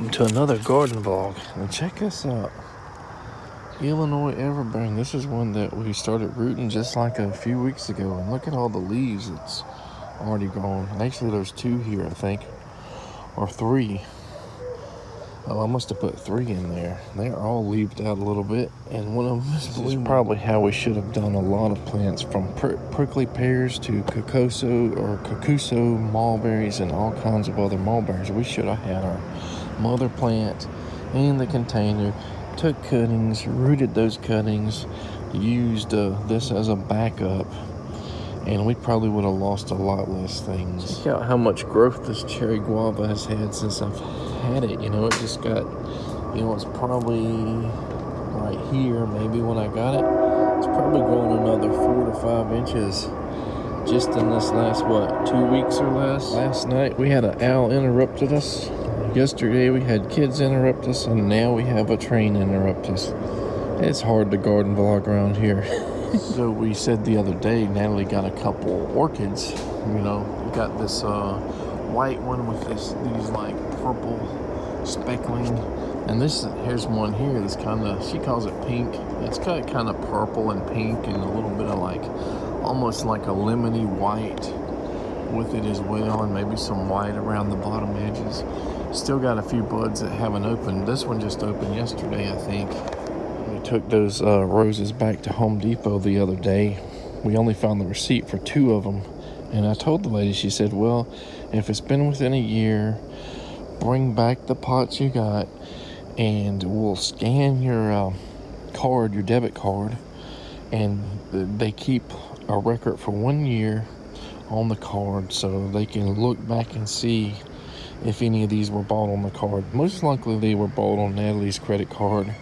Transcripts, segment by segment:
welcome to another garden vlog. And check this out. Illinois everbearing. This is one that we started rooting just like a few weeks ago. And look at all the leaves it's already grown. Actually, there's two here, I think. Or three. Oh, I must have put three in there. They're all leaved out a little bit. And one of them is probably how we should have done a lot of plants, from prickly pears to cucuso mulberries and all kinds of other mulberries. We should have had our mother plant in the container, took cuttings, rooted those cuttings, used this as a backup, and we probably would have lost a lot less things. Check out how much growth this cherry guava has had since I've had it. You know, it just got, you know, it's probably right here maybe when I got it. It's probably grown another 4 to 5 inches just in this last, 2 weeks or less. Last night we had an owl interrupted us. Yesterday we had kids interrupt us, and now we have a train interrupt us. It's hard to garden vlog around here. So we said the other day, Natalie got a couple orchids. You know, we got this white one with these like purple speckling, and here's one here that's kind of, she calls it pink. It's got kind of purple and pink and a little bit of like almost like a lemony white with it as well, and maybe some white around the bottom edges. Still got a few buds that haven't opened. This one just opened yesterday, I think. We took those roses back to Home Depot the other day. We only found the receipt for 2 of them, and I told the lady, she said, well, if it's been within a year, bring back the pots you got, and we'll scan your card, your debit card, and they keep a record for 1 year on the card, so they can look back and see if any of these were bought on the card. Most likely they were bought on Natalie's credit card.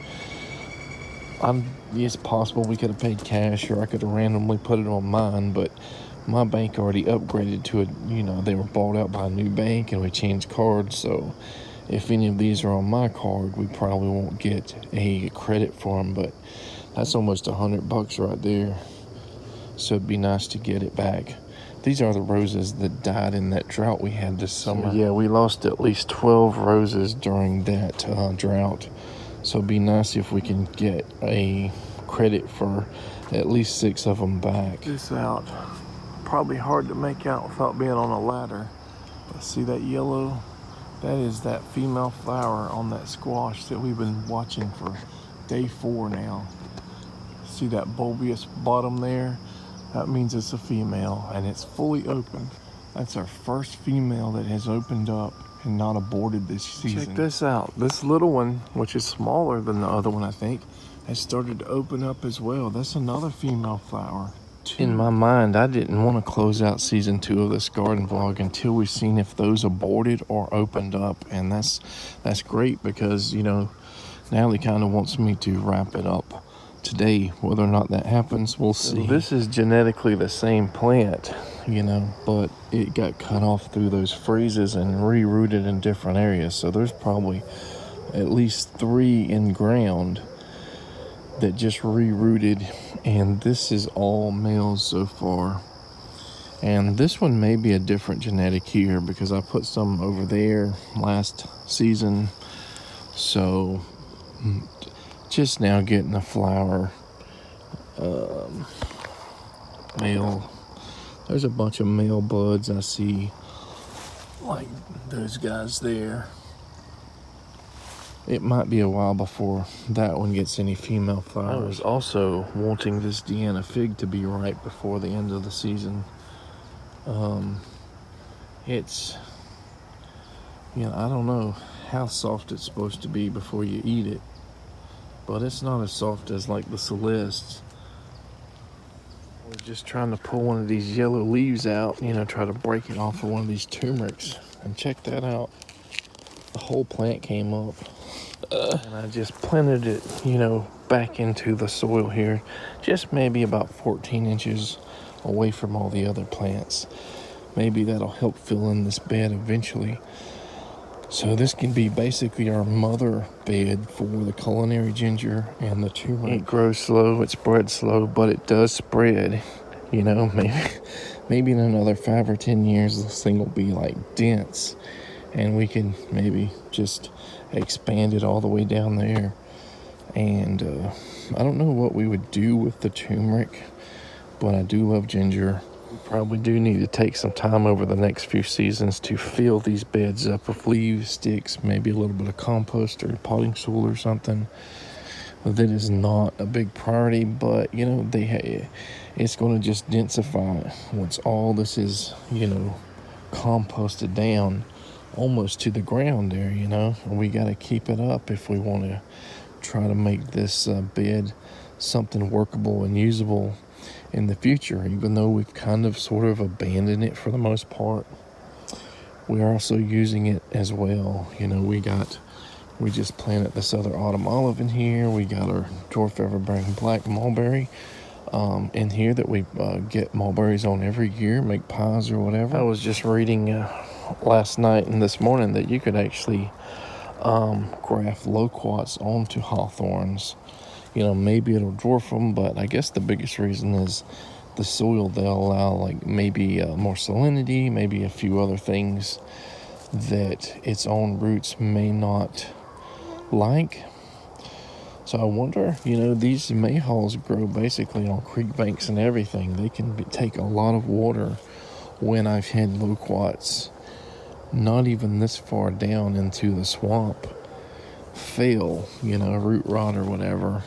It's possible we could have paid cash, or I could have randomly put it on mine, but my bank already upgraded to it. You know, they were bought out by a new bank, and we changed cards, so if any of these are on my card, we probably won't get a credit for them, but that's almost $100 right there, so it'd be nice to get it back. These are the roses that died in that drought we had this summer. So yeah, we lost at least 12 roses during that drought. So it'd be nice if we can get a credit for at least 6 of them back. This out. Probably hard to make out without being on a ladder. But see that yellow? That is that female flower on that squash that we've been watching for day 4 now. See that bulbous bottom there? That means it's a female, and it's fully open. That's our first female that has opened up and not aborted this season. Check this out. This little one, which is smaller than the other one, I think, has started to open up as well. That's another female flower. In my mind, I didn't want to close out season 2 of this garden vlog until we've seen if those aborted or opened up, and that's great, because, you know, Natalie kind of wants me to wrap it up today. Whether or not that happens, we'll see. So this is genetically the same plant, you know, but it got cut off through those freezes and rerooted in different areas. So there's probably at least 3 in ground that just rerooted, and this is all males so far. And this one may be a different genetic here, because I put some over there last season. So just now getting a flower male. There's a bunch of male buds I see, like those guys there. It might be a while before that one gets any female flowers. I was also wanting this Deanna fig to be ripe before the end of the season. It's, you know, I don't know how soft it's supposed to be before you eat it, but it's not as soft as like the Celestes. We're just trying to pull one of these yellow leaves out, you know, try to break it off of one of these turmerics. And check that out. The whole plant came up. And I just planted it, you know, back into the soil here, just maybe about 14 inches away from all the other plants. Maybe that'll help fill in this bed eventually. So this can be basically our mother bed for the culinary ginger and the turmeric. It grows slow, it spreads slow, but it does spread. You know, maybe in another 5 or 10 years, this thing will be like dense, and we can maybe just expanded all the way down there. And I don't know what we would do with the turmeric, but I do love ginger. We probably do need to take some time over the next few seasons to fill these beds up with leaves, sticks, maybe a little bit of compost or potting soil or something. That is not a big priority, but you know, it's going to just densify once all this is, you know, composted down almost to the ground there, you know. And we got to keep it up if we want to try to make this bed something workable and usable in the future. Even though we've kind of sort of abandoned it for the most part, we're also using it as well. You know, we just planted this other autumn olive in here. We got our dwarf everbearing black mulberry in here that we get mulberries on every year, make pies or whatever. I was just reading last night and this morning that you could actually graft loquats onto hawthorns. You know, maybe it'll dwarf them, but I guess the biggest reason is the soil. They'll allow like maybe more salinity, maybe a few other things that its own roots may not like. So I wonder, you know, these mayhaws grow basically on creek banks and everything. They can take a lot of water. When I've had loquats not even this far down into the swamp fail, you know, root rot or whatever,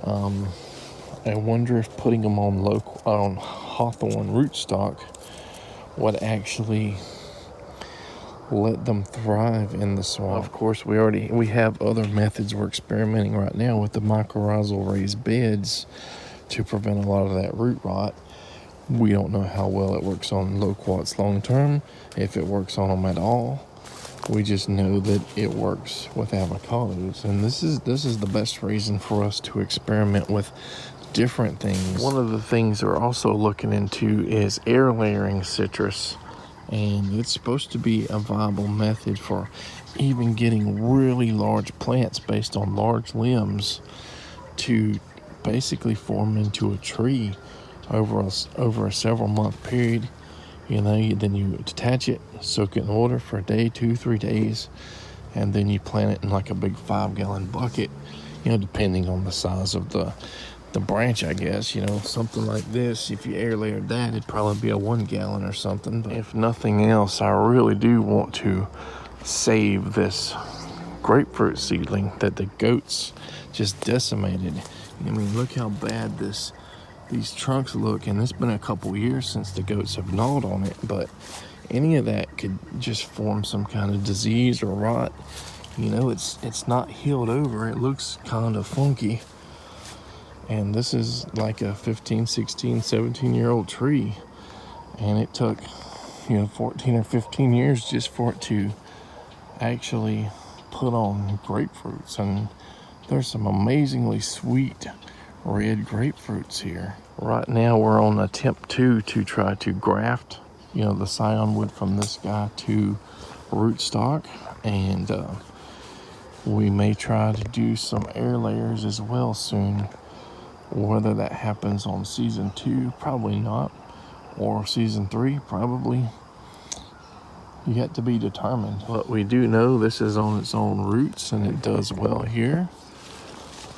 I wonder if putting them on hawthorn rootstock would actually let them thrive in the swamp. Of course, we have other methods we're experimenting right now with the mycorrhizal raised beds to prevent a lot of that root rot. We don't know how well it works on loquats long term, if it works on them at all. We just know that it works with avocados, and this is the best reason for us to experiment with different things. One of the things we're also looking into is air layering citrus. And it's supposed to be a viable method for even getting really large plants based on large limbs to basically form into a tree over a several month period. You know, then you detach it, soak it in water for a day, 2-3 days, and then you plant it in like a big 5-gallon bucket, you know, depending on the size of the branch, I guess. You know, something like this, if you air layered that, it'd probably be a 1 gallon or something. But if nothing else, I really do want to save this grapefruit seedling that the goats just decimated. I mean, look how bad these trunks look, and it's been a couple years since the goats have gnawed on it, but any of that could just form some kind of disease or rot. You know, it's not healed over. It looks kind of funky. And this is like a 15, 16, 17-year-old tree. And it took, you know, 14 or 15 years just for it to actually put on grapefruits. And there's some amazingly sweet red grapefruits here. Right now we're on attempt 2 to try to graft, you know, the scion wood from this guy to rootstock. And we may try to do some air layers as well soon. Whether that happens on season 2, probably not, or season 3, probably yet to be determined. But we do know this is on its own roots, and it does well here,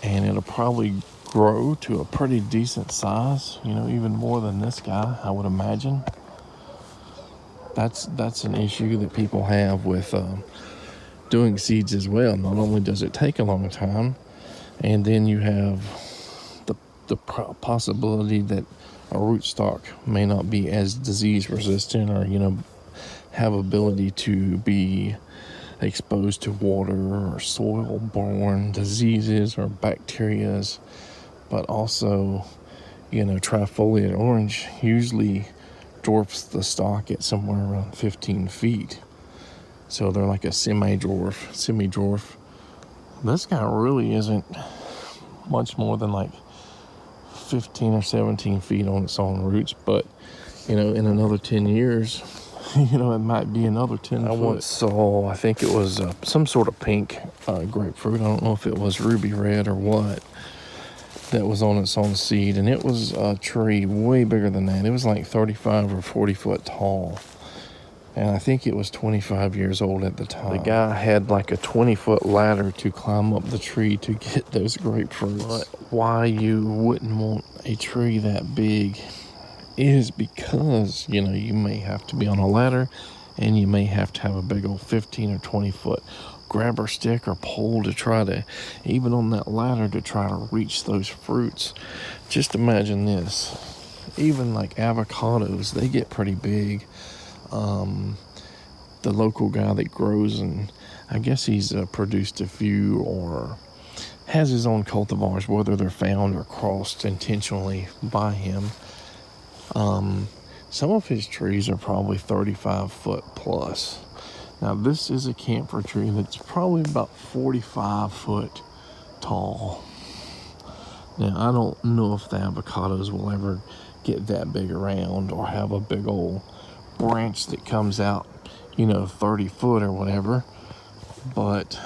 and it'll probably grow to a pretty decent size, you know, even more than this guy, I would imagine. That's an issue that people have with doing seeds as well. Not only does it take a long time, and then you have the possibility that a rootstock may not be as disease resistant, or, you know, have ability to be exposed to water or soil borne diseases or bacterias. But also, you know, trifoliate orange usually dwarfs the stalk at somewhere around 15 feet. So they're like a semi-dwarf. This guy really isn't much more than like 15 or 17 feet on its own roots, but, you know, in another 10 years, you know, it might be another 10 foot. I once saw, I think it was some sort of pink grapefruit. I don't know if it was ruby red or what, that was on its own seed, and it was a tree way bigger than that. It was like 35 or 40 foot tall. And I think it was 25 years old at the time. The guy had like a 20-foot ladder to climb up the tree to get those grapefruits. But why you wouldn't want a tree that big is because, you know, you may have to be on a ladder and you may have to have a big old 15 or 20-foot grabber stick or pole to try to, even on that ladder, to try to reach those fruits. Just imagine this. Even like avocados, they get pretty big. The local guy that grows, and I guess he's produced a few or has his own cultivars, whether they're found or crossed intentionally by him. Some of his trees are probably 35 foot plus. Now this is a camphor tree that's probably about 45 foot tall. Now I don't know if the avocados will ever get that big around or have a big old branch that comes out, you know, 30 foot or whatever. But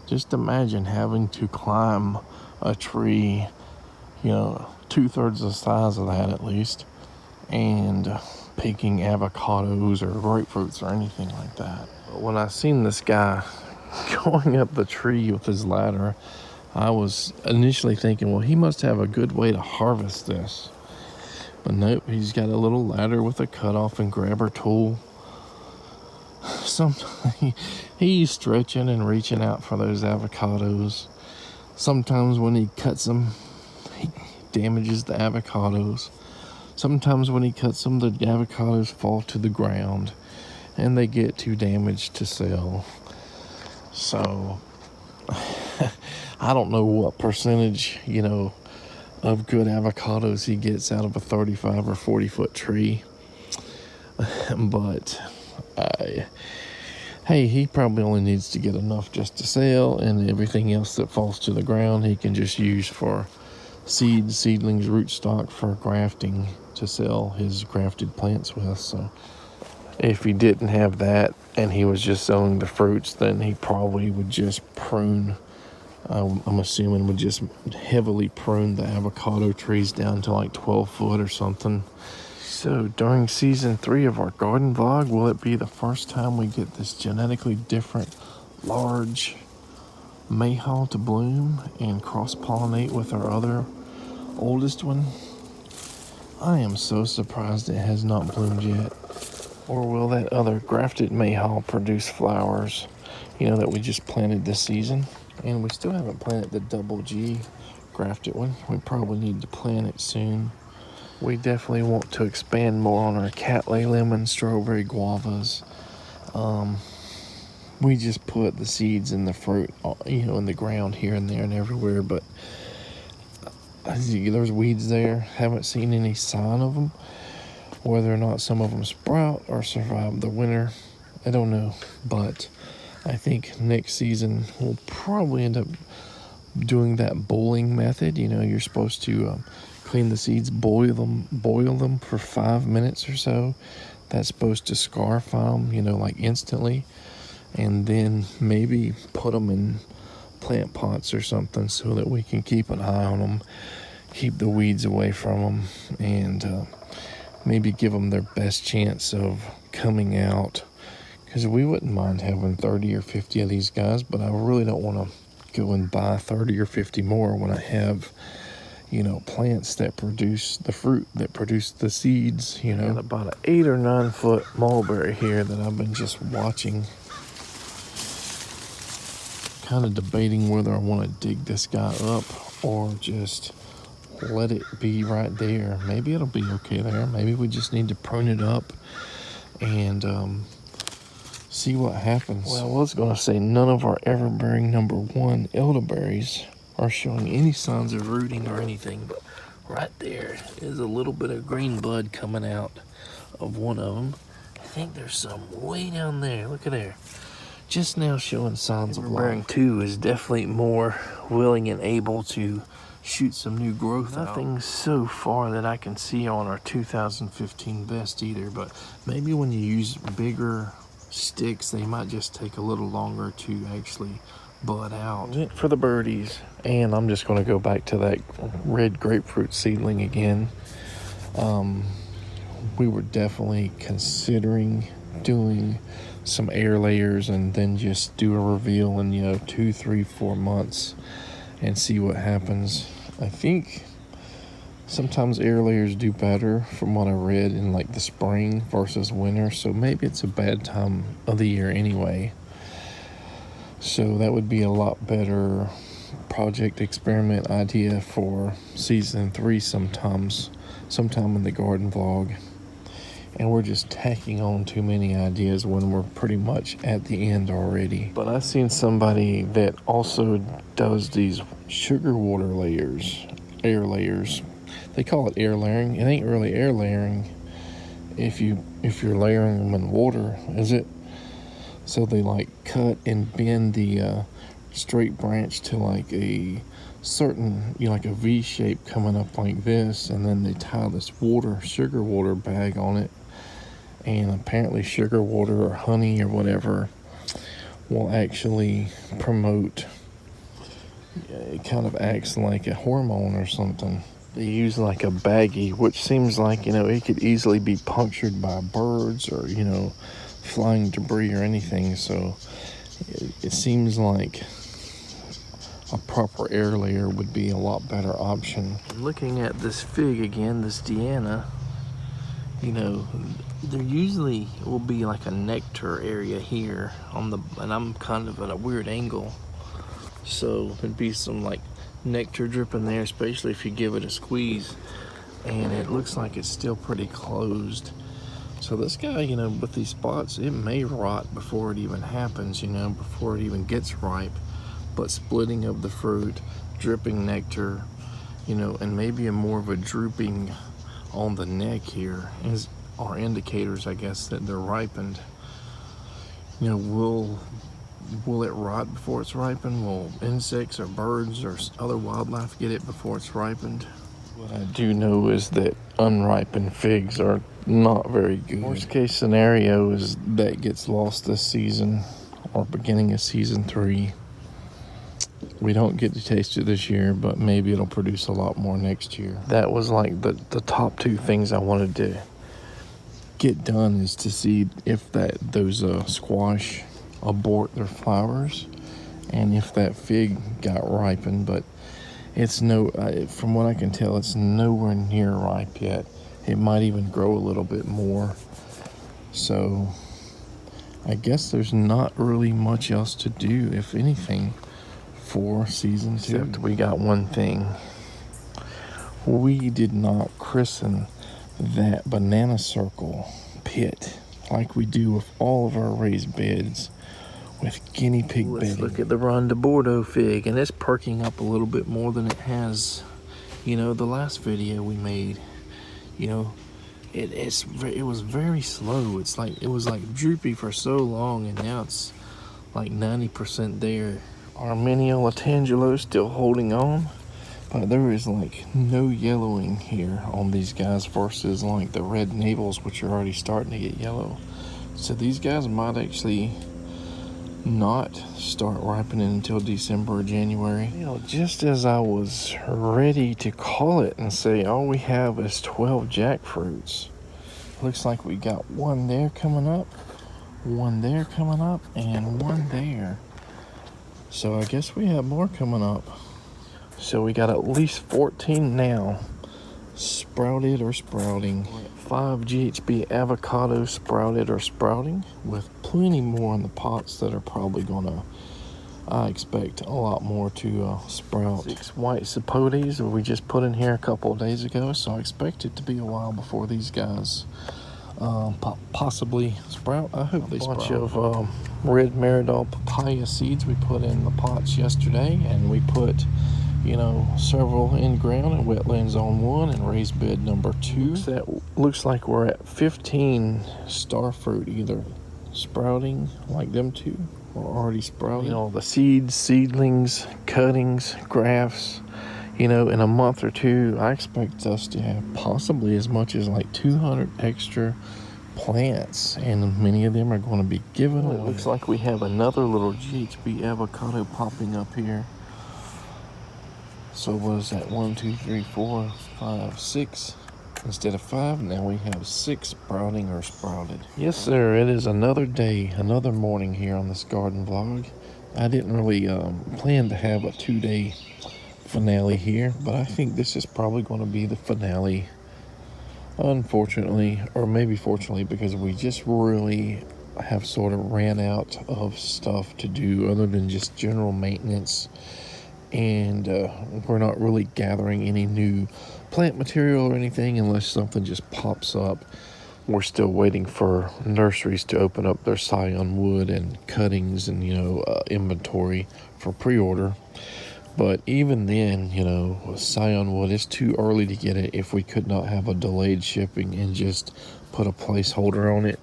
just imagine having to climb a tree, you know, 2/3 the size of that at least, and picking avocados or grapefruits or anything like that. But when I seen this guy going up the tree with his ladder, I was initially thinking, well, he must have a good way to harvest this. But nope, he's got a little ladder with a cutoff and grabber tool. He's stretching and reaching out for those avocados. Sometimes when he cuts them, he damages the avocados. Sometimes when he cuts them, the avocados fall to the ground and they get too damaged to sell. So I don't know what percentage, you know, of good avocados he gets out of a 35 or 40 foot tree. But hey, he probably only needs to get enough just to sell, and everything else that falls to the ground he can just use for seeds, seedlings, rootstock for grafting to sell his grafted plants with. So if he didn't have that and he was just selling the fruits, then he probably would just prune, I'm assuming would just heavily prune the avocado trees down to like 12 foot or something. So during season 3 of our garden vlog, will it be the first time we get this genetically different large mayhaw to bloom and cross-pollinate with our other oldest one? I am so surprised it has not bloomed yet. Or will that other grafted mayhaw produce flowers, you know, that we just planted this season? And we still haven't planted the double G grafted one. We probably need to plant it soon. We definitely want to expand more on our cattley, lemon, strawberry, guavas. We just put the seeds and the fruit, you know, in the ground here and there and everywhere, but there's weeds there. Haven't seen any sign of them. Whether or not some of them sprout or survive the winter, I don't know. But I think next season we'll probably end up doing that boiling method. You know, you're supposed to clean the seeds, boil them for 5 minutes or so. That's supposed to scarify them, you know, like instantly. And then maybe put them in plant pots or something so that we can keep an eye on them, keep the weeds away from them, and maybe give them their best chance of coming out. Because we wouldn't mind having 30 or 50 of these guys, but I really don't want to go and buy 30 or 50 more when I have, you know, plants that produce the fruit, that produce the seeds. You know, got about an 8 or 9 foot mulberry here that I've been just watching, kind of debating whether I want to dig this guy up or just let it be right there. Maybe it'll be okay there. Maybe we just need to prune it up and see what happens. Well, I was going to say none of our ever-bearing number 1 elderberries are showing any signs of rooting or anything, but right there is a little bit of green bud coming out of one of them. I think there's some way down there. Look at there. Just now showing signs of life. Ever-bearing 2 is definitely more willing and able to shoot some new growth out. Nothing so far that I can see on our 2015 best either, but maybe when you use bigger sticks, they might just take a little longer to actually bud out. Went for the birdies, and I'm just going to go back to that red grapefruit seedling again. we were definitely considering doing some air layers and then just do a reveal in 2, 3, 4 months and see what happens. I think sometimes air layers do better from what I read in like the spring versus winter, so maybe it's a bad time of the year anyway. So that would be a lot better project experiment idea for season 3 sometime in the garden vlog. And we're just tacking on too many ideas when we're pretty much at the end already. But I've seen somebody that also does these sugar water layers, air layers. They call it air layering. It ain't really air layering if you're layering them in water, is it? So they like cut and bend the straight branch to like a certain, like a V shape coming up like this, and then they tie this sugar water bag on it. And apparently sugar water or honey or whatever will actually promote, it kind of acts like a hormone or something. They use like a baggie, which seems like, it could easily be punctured by birds or, flying debris or anything. So it seems like a proper air layer would be a lot better option. Looking at this fig again, this Deanna, there usually will be like a nectar area here and I'm kind of at a weird angle. So there'd be some like nectar dripping there, especially if you give it a squeeze. And it looks like it's still pretty closed. So this guy, with these spots, it may rot before it even happens, before it even gets ripe. But splitting of the fruit, dripping nectar, and maybe more of a drooping on the neck here are indicators, I guess, that they're ripened. Will it rot before it's ripened? Will insects or birds or other wildlife get it before it's ripened? What I do know is that unripened figs are not very good. Worst case scenario is that gets lost this season or beginning of season 3. We don't get to taste it this year, but maybe it'll produce a lot more next year. That was like the top 2 things I wanted to get done, is to see if those squash abort their flowers and if that fig got ripened. But it's from what I can tell, it's nowhere near ripe yet. It might even grow a little bit more. So I guess there's not really much else to do, if anything, for season 2. Except we got one thing. We did not christen that banana circle pit like we do with all of our raised beds with guinea pig bedding. Let's look at the Grande Bordeaux fig, and it's perking up a little bit more than it has, the last video we made. It was very slow. It was like droopy for so long, and now it's like 90% there. Our mini Latangelo still holding on, but there is like no yellowing here on these guys versus like the red navels, which are already starting to get yellow. So these guys might actually not start ripening until December or January. Just as I was ready to call it and say all we have is 12 jackfruits, looks like we got one there coming up, one there coming up, and one there. So I guess we have more coming up. So we got at least 14 now, sprouted or sprouting. 5 GHB avocados sprouted or sprouting, with plenty more in the pots that are probably gonna, I expect a lot more to sprout. 6 white sapotes we just put in here a couple of days ago, so I expect it to be a while before these guys possibly sprout. I hope they sprout. A bunch of red Meridol papaya seeds we put in the pots yesterday, and we put several in ground and wetland zone 1 and raised bed number 2. That looks like we're at 15 star fruit, either sprouting like them 2 or already sprouting. The seeds, seedlings, cuttings, grafts, in a month or 2, I expect us to have possibly as much as like 200 extra plants, and many of them are going to be given away. It looks like we have another little GHB avocado popping up here. So what is that? 1, 2, 3, 4, 5, 6. Instead of 5, now we have 6 sprouting or sprouted. Yes, sir, it is another day, another morning here on this garden vlog. I didn't really plan to have a 2-day finale here, but I think this is probably going to be the finale. Unfortunately, or maybe fortunately, because we just really have sort of ran out of stuff to do other than just general maintenance. And we're not really gathering any new plant material or anything unless something just pops up. We're still waiting for nurseries to open up their scion wood and cuttings and inventory for pre-order. But even then, scion wood, is too early to get it. If we could not have a delayed shipping and just put a placeholder on it,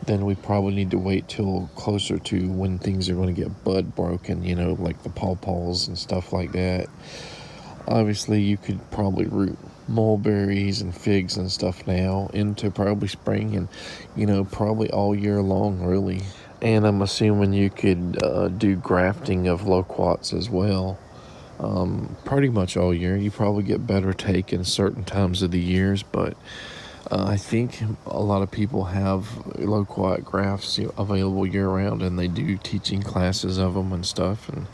then we probably need to wait till closer to when things are going to get bud broken, like the pawpaws and stuff like that. Obviously, you could probably root mulberries and figs and stuff now into probably spring and, probably all year long, really. And I'm assuming you could do grafting of loquats as well. Pretty much all year. You probably get better take in certain times of the years, but I think a lot of people have loquat grafts available year-round, and they do teaching classes of them and stuff. And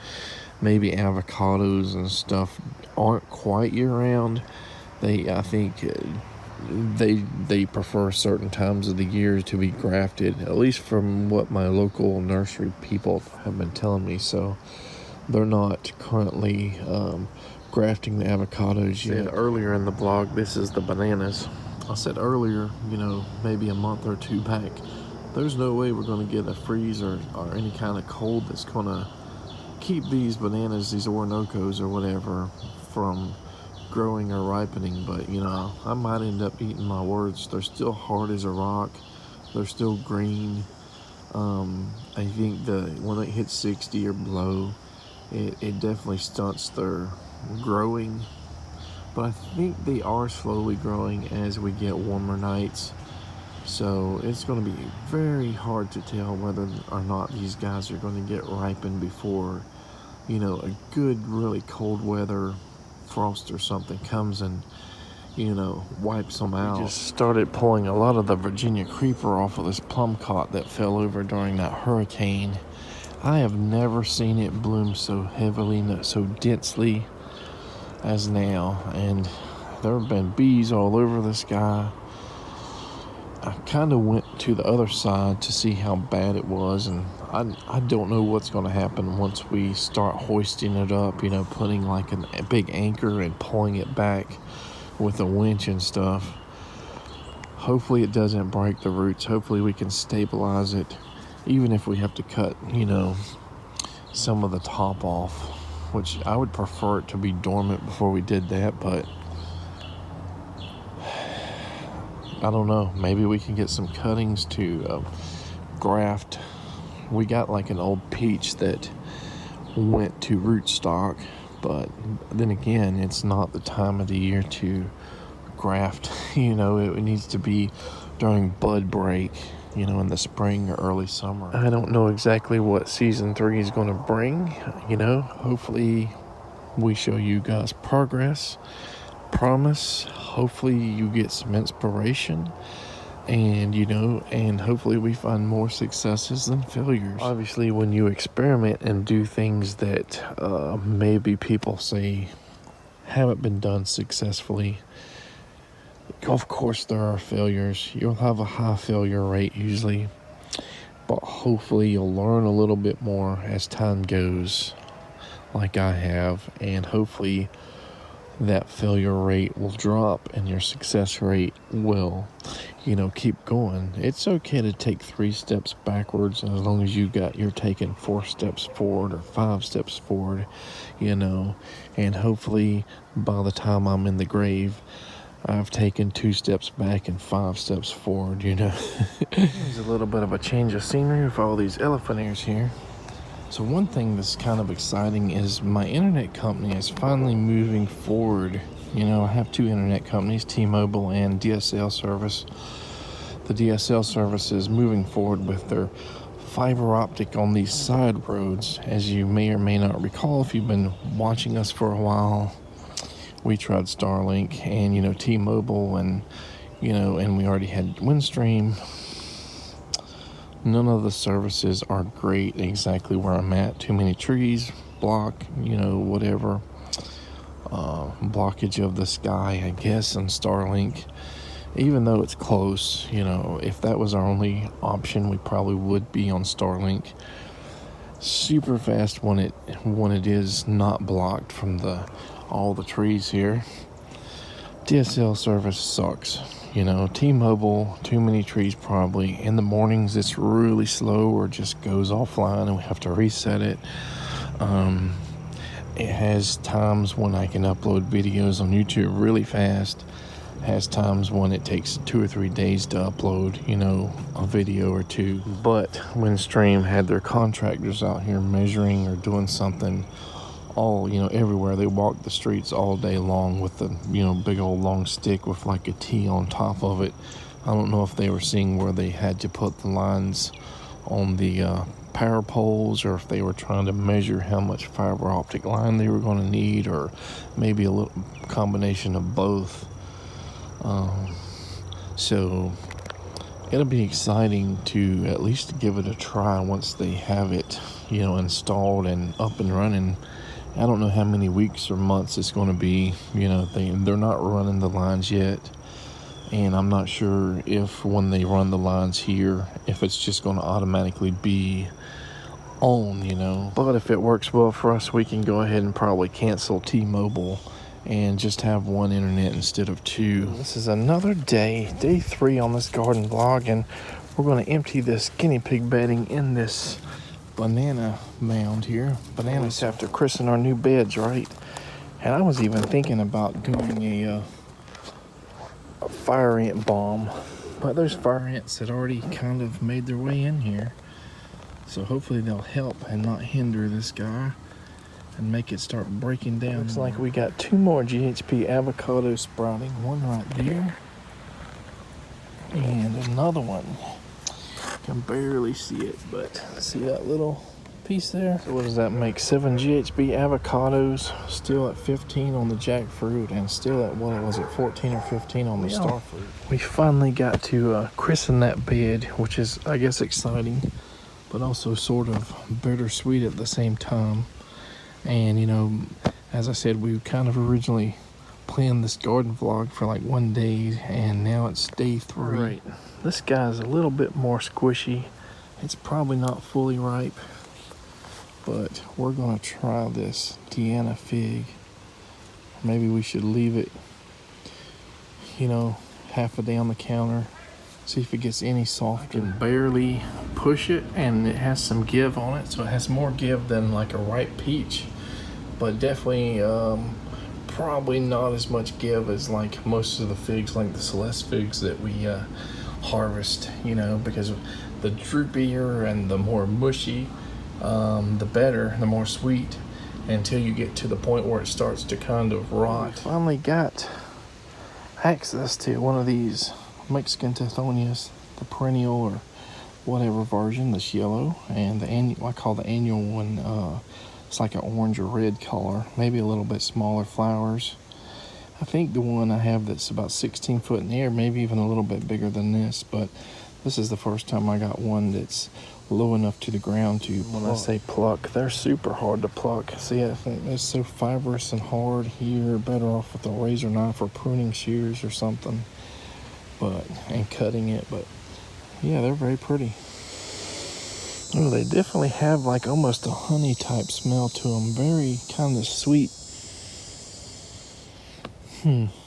maybe avocados and stuff aren't quite year-round. I think they prefer certain times of the year to be grafted, at least from what my local nursery people have been telling me. So they're not currently grafting the avocados yet. Earlier in the vlog, this is the bananas. I said earlier, maybe a month or 2 back, there's no way we're going to get a freeze or any kind of cold that's going to keep these bananas, these Orinoco's or whatever, from growing or ripening. But, I might end up eating my words. They're still hard as a rock. They're still green. I think when it hits 60 or below, it definitely stunts their growing. But I think they are slowly growing as we get warmer nights. So it's going to be very hard to tell whether or not these guys are going to get ripened before, a good, really cold weather, frost or something comes and, wipes them out. We just started pulling a lot of the Virginia creeper off of this plum cot that fell over during that hurricane. I have never seen it bloom so heavily, so densely as now, and there have been bees all over this guy. I kind of went to the other side to see how bad it was, and I don't know what's going to happen once we start hoisting it up, putting like a big anchor and pulling it back with a winch and stuff. Hopefully it doesn't break the roots. Hopefully we can stabilize it, even if we have to cut, some of the top off, which I would prefer it to be dormant before we did that, but I don't know. Maybe we can get some cuttings to graft. We got like an old peach that went to rootstock, but then again, it's not the time of the year to graft. It needs to be during bud break, in the spring or early summer. I don't know exactly what season 3 is going to bring. Hopefully we show you guys progress. Promise. Hopefully you get some inspiration, and and hopefully we find more successes than failures. Obviously, when you experiment and do things that maybe people say haven't been done successfully, of course there are failures. You'll have a high failure rate usually, but hopefully you'll learn a little bit more as time goes, like I have, and hopefully that failure rate will drop and your success rate will, keep going. It's okay to take 3 steps backwards as long as you're taking 4 steps forward or 5 steps forward, and hopefully by the time I'm in the grave, I've taken 2 steps back and 5 steps forward, There's a little bit of a change of scenery with all these elephant ears here. So one thing that's kind of exciting is my internet company is finally moving forward. I have 2 internet companies, T-Mobile and DSL service. The DSL service is moving forward with their fiber optic on these side roads. As you may or may not recall, if you've been watching us for a while, we tried Starlink and, you know, T-Mobile, and, you know, and we already had Windstream. None of the services are great exactly where I'm at. Too many trees, block, you know, whatever. Blockage of the sky, I guess, on Starlink. Even though it's close, you know, if that was our only option, we probably would be on Starlink. Super fast when it is not blocked from all the trees here. DSL service sucks. You know, T-Mobile, too many trees probably. In the mornings, it's really slow or just goes offline and we have to reset it. It has times when I can upload videos on YouTube really fast. It has times when it takes 2 or 3 days to upload, you know, a video or two. But Windstream had their contractors out here measuring or doing something all, you know, everywhere. They walk the streets all day long with the, you know, big old long stick with like a T on top of it. I don't know if they were seeing where they had to put the lines on the power poles, or if they were trying to measure how much fiber optic line they were going to need, or maybe a little combination of both. So it'll be exciting to at least give it a try once they have it, you know, installed and up and running. I don't know how many weeks or months it's going to be. You know, they're not running the lines yet, and I'm not sure if when they run the lines here, if it's just going to automatically be on, you know. But if it works well for us, we can go ahead and probably cancel T-Mobile and just have one internet instead of two. This is another day 3 on this garden vlog, and we're going to empty this guinea pig bedding in this banana mound here. Bananas have to christen our new beds, right? And I was even thinking about doing a fire ant bomb, but there's fire ants that already kind of made their way in here, so hopefully they'll help and not hinder this guy and make it start breaking down. Looks like we got 2 more GHP avocados sprouting, one right there and another one. Can barely see it, but see that little piece there? So what does that make? 7 GHB avocados, still at 15 on the jackfruit, and still at, what was it, 14 or 15 on the starfruit. We finally got to christen that bed, which is, I guess, exciting, but also sort of bittersweet at the same time. And, you know, as I said, we kind of originally planned this garden vlog for like 1 day, and now it's day 3. Right. This guy's a little bit more squishy. It's probably not fully ripe, but we're gonna try this Deanna fig. Maybe we should leave it, you know, half a day on the counter, see if it gets any softer. I can barely push it, and it has some give on it, so it has more give than like a ripe peach, but definitely probably not as much give as like most of the figs, like the Celeste figs that we harvest, you know, because the droopier and the more mushy, the better, the more sweet, until you get to the point where it starts to kind of rot. We finally got access to one of these Mexican Tithonias, the perennial or whatever version, this yellow, and the annual, I call the annual one, it's like an orange or red color, maybe a little bit smaller flowers. I think the one I have that's about 16 foot in the air, maybe even a little bit bigger than this, but this is the first time I got one that's low enough to the ground to, when I say pluck, they're super hard to pluck. See, I think they're so fibrous and hard. You're better off with a razor knife or pruning shears or something, and cutting it. But yeah, they're very pretty. Oh, they definitely have like almost a honey type smell to them. Very kind of sweet.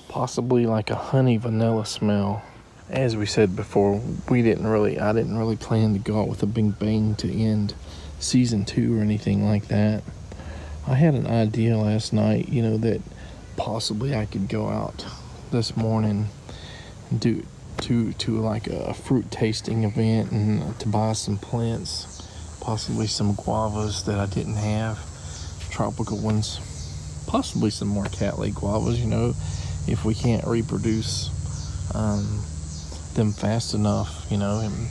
Possibly like a honey vanilla smell. As we said before, I didn't really plan to go out with a big bang to end season 2 or anything like that. I had an idea last night, you know, that possibly I could go out this morning and do to like a fruit tasting event, and to buy some plants, possibly some guavas that I didn't have, tropical ones, possibly some more cattley guavas, you know, if we can't reproduce them fast enough, you know. And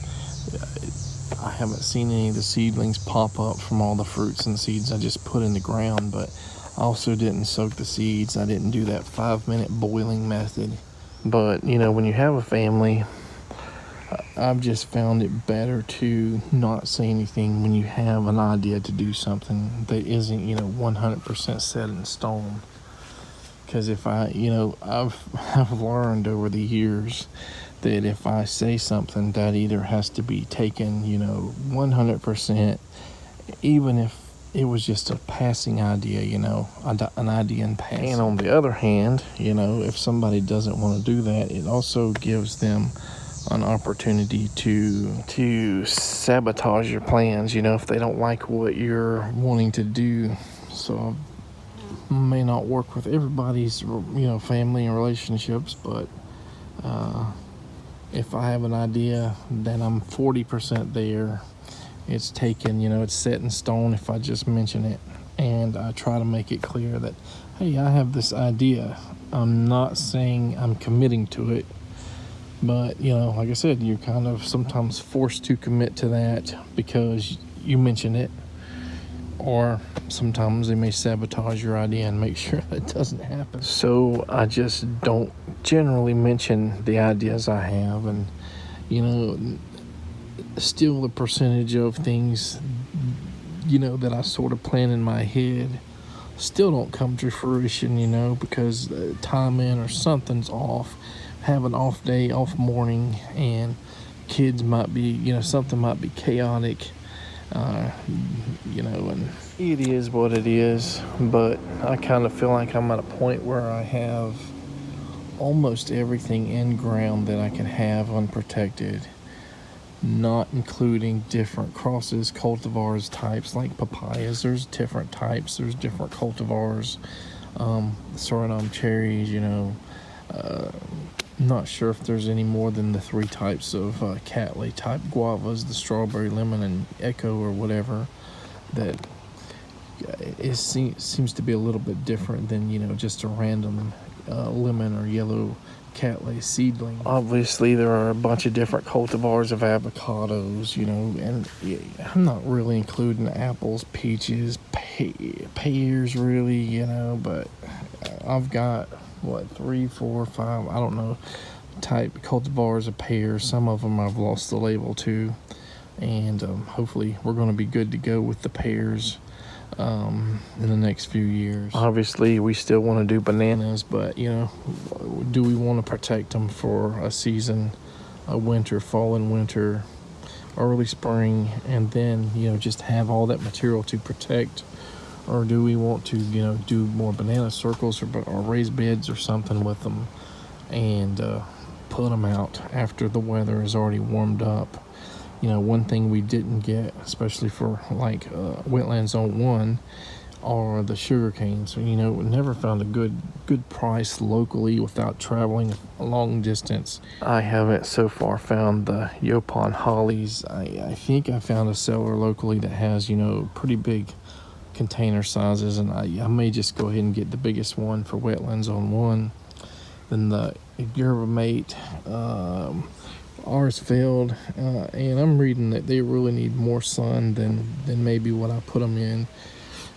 I haven't seen any of the seedlings pop up from all the fruits and seeds I just put in the ground, but I also didn't soak the seeds. I didn't do that 5-minute boiling method. But, you know, when you have a family, I've just found it better to not say anything when you have an idea to do something that isn't, you know, 100% set in stone. Because if I've learned over the years that if I say something, that either has to be taken, you know, 100%, even if it was just a passing idea, you know, an idea in passing. And on the other hand, you know, if somebody doesn't want to do that, it also gives them an opportunity to sabotage your plans, you know, if they don't like what you're wanting to do. So may not work with everybody's, you know, family and relationships, but if I have an idea, then I'm 40% there. It's taken, you know, it's set in stone if I just mention it. And I try to make it clear that, hey, I have this idea. I'm not saying I'm committing to it, but, you know, like I said, you're kind of sometimes forced to commit to that because you mention it. Or sometimes they may sabotage your idea and make sure that doesn't happen. So I just don't generally mention the ideas I have, and, you know, still the percentage of things, you know, that I sort of plan in my head still don't come to fruition, you know, because timing or something's off. Have an off day, off morning, and kids might be, you know, something might be chaotic. You know, and it is what it is, but I kind of feel like I'm at a point where I have almost everything in ground that I can have unprotected, not including different crosses, cultivars types like papayas. There's different types, there's different cultivars, surinam cherries, you know. Not sure if there's any more than the 3 types of cattley type guavas, the strawberry, lemon, and echo or whatever. That seems to be a little bit different than, you know, just a random lemon or yellow cattley seedling. Obviously, there are a bunch of different cultivars of avocados, you know, and I'm not really including apples, peaches, pears, really, you know, but I've got 3, 4, 5, I don't know, type cultivars of pears. Some of them I've lost the label to, and hopefully we're going to be good to go with the pears in the next few years. Obviously we still want to do bananas, but, you know, do we want to protect them for a season, a winter, fall and winter, early spring, and then, you know, just have all that material to protect? Or do we want to, you know, do more banana circles or raised beds or something with them, and put them out after the weather is already warmed up? You know, one thing we didn't get, especially for like wetland zone 1, are the sugar canes. You know, we never found a good price locally without traveling a long distance. I haven't so far found the yaupon hollies. I think I found a seller locally that has, you know, pretty big container sizes, and I may just go ahead and get the biggest one for wetlands on 1. Then the yerba mate, ours failed, and I'm reading that they really need more sun than maybe what I put them in.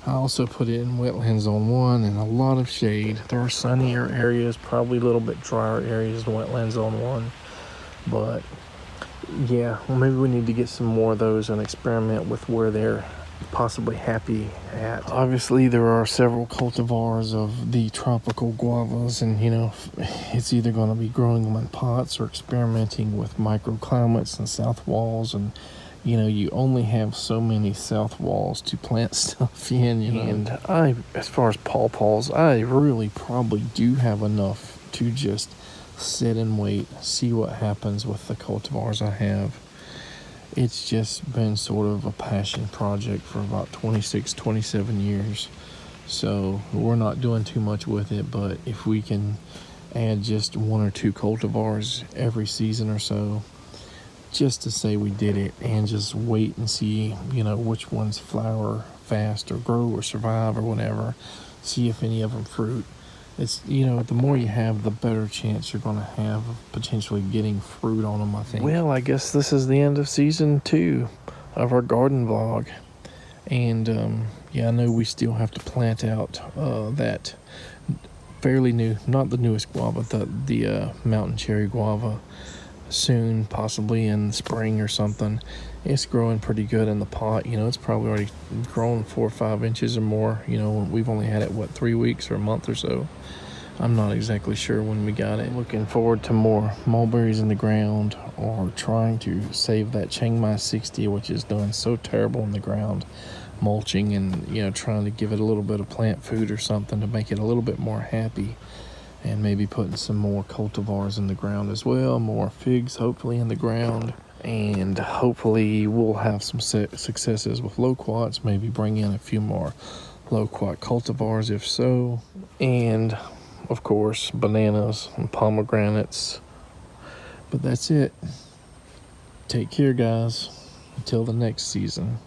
I also put it in wetlands on 1 and a lot of shade. There are sunnier areas, probably a little bit drier areas in wetlands on 1, but yeah, well, maybe we need to get some more of those and experiment with where they're possibly happy at. Obviously, there are several cultivars of the tropical guavas, and, you know, it's either going to be growing them in pots or experimenting with microclimates and south walls, and, you know, you only have so many south walls to plant stuff in, you know. And as far as pawpaws, I really probably do have enough to just sit and wait, see what happens with the cultivars I have. It's just been sort of a passion project for about 26, 27 years. So we're not doing too much with it, but if we can add just 1 or 2 cultivars every season or so, just to say we did it, and just wait and see, you know, which ones flower fast or grow or survive or whatever, see if any of them fruit. It's, you know, the more you have, the better chance you're going to have of potentially getting fruit on them, I think. Well, I guess this is the end of season 2 of our garden vlog. And Yeah, I know we still have to plant out that fairly new, not the newest guava, the mountain cherry guava soon, possibly in the spring or something. It's growing pretty good in the pot. You know, it's probably already grown 4 or 5 inches or more. You know, we've only had it, what, 3 weeks or a month or so. I'm not exactly sure when we got it. Looking forward to more mulberries in the ground, or trying to save that Chiang Mai 60, which is doing so terrible in the ground, mulching and, you know, trying to give it a little bit of plant food or something to make it a little bit more happy. And maybe putting some more cultivars in the ground as well, more figs hopefully in the ground. And hopefully we'll have some successes with loquats, maybe bring in a few more loquat cultivars if so. And of course, bananas and pomegranates. But that's it. Take care, guys. Until the next season.